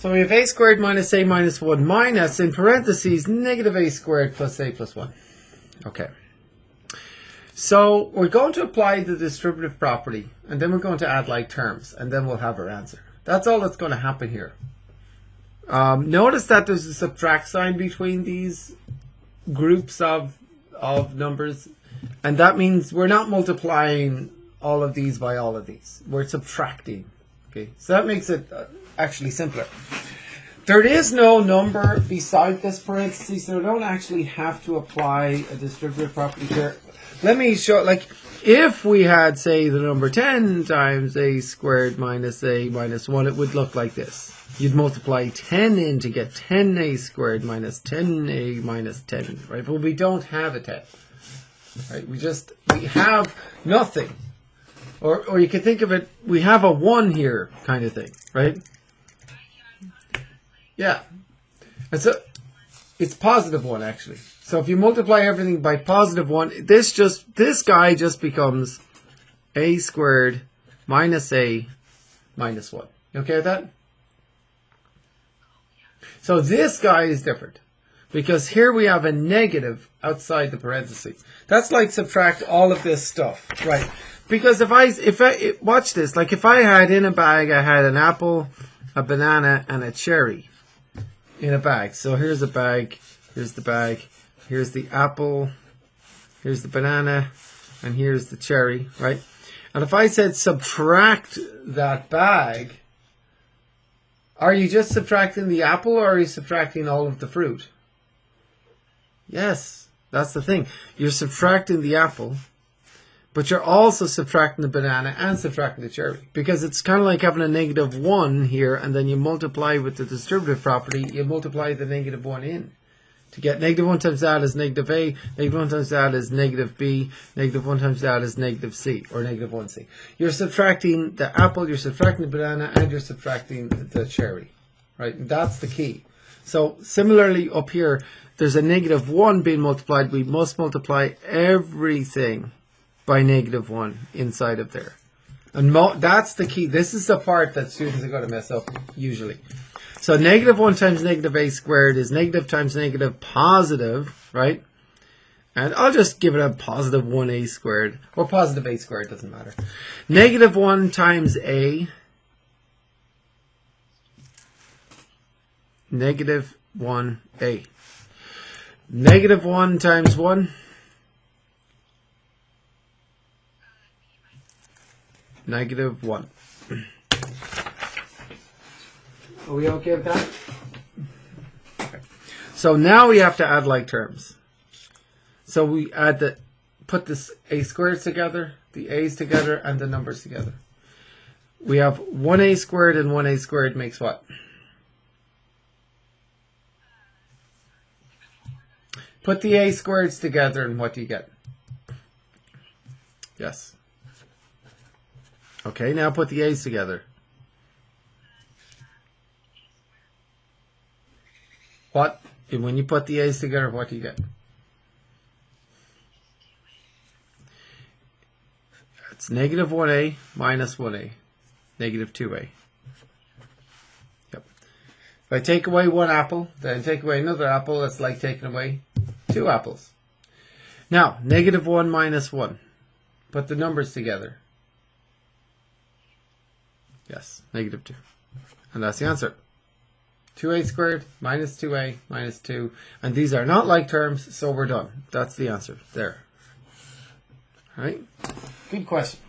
So we have a squared minus a minus 1 minus, in parentheses, negative a squared plus a plus 1. Okay. So we're going to apply the distributive property, and then we're going to add like terms, and then we'll have our answer. That's all that's going to happen here. Notice that there's a subtract sign between these groups of numbers, and that means we're not multiplying all of these by all of these. We're subtracting. Okay, so that makes it actually simpler. There is no number beside this parenthesis, so we don't actually have to apply a distributive property here. Let me show, like, if we had, say, the number 10 times a squared minus a minus 1, it would look like this. You'd multiply 10 in to get 10a squared minus 10a minus 10, right? But we don't have a 10, right? We have nothing. Or you could think of it, we have a 1 here kind of thing, right? Yeah. And so it's positive 1 actually. So if you multiply everything by positive 1, this guy just becomes a squared minus a minus 1. You okay with that? So this guy is different because here we have a negative outside the parentheses. That's like subtract all of this stuff, right? Because if I watch this, like if I had in a bag, I had an apple, a banana, and a cherry in a bag. So here's a bag, here's the bag, here's the apple, here's the banana, and here's the cherry, right? And if I said subtract that bag, are you just subtracting the apple or are you subtracting all of the fruit? Yes, that's the thing. You're subtracting the apple, but you're also subtracting the banana and subtracting the cherry. Because it's kind of like having a negative 1 here, and then you multiply with the distributive property, you multiply the negative 1 in. To get negative 1 times that is negative a, negative 1 times that is negative b, negative 1 times that is negative c, or negative 1c. You're subtracting the apple, you're subtracting the banana, and you're subtracting the cherry. Right? That's the key. So similarly up here, there's a negative 1 being multiplied. We must multiply everything by negative 1 inside of there. And that's the key. This is the part that students are going to mess up usually. So negative 1 times negative a squared is negative times negative positive, right? And I'll just give it a positive 1a squared, or positive a squared, doesn't matter. Negative 1 times a, negative 1a. Negative 1 times 1, negative 1. Are we okay with that? Okay. So now we have to add like terms. So we add put this a squared together, the a's together, and the numbers together. We have 1a squared and 1a squared makes what? Put the a squareds together and what do you get? Yes. Okay, now put the a's together. What? When you put the a's together, what do you get? It's negative 1a minus 1a. Negative 2a. Yep. If I take away one apple, then take away another apple, that's like taking away 2 apples. Now, negative 1 minus 1. Put the numbers together. Yes, negative 2. And that's the answer. 2a squared minus 2a minus 2. And these are not like terms, so we're done. That's the answer there. All right? Good question.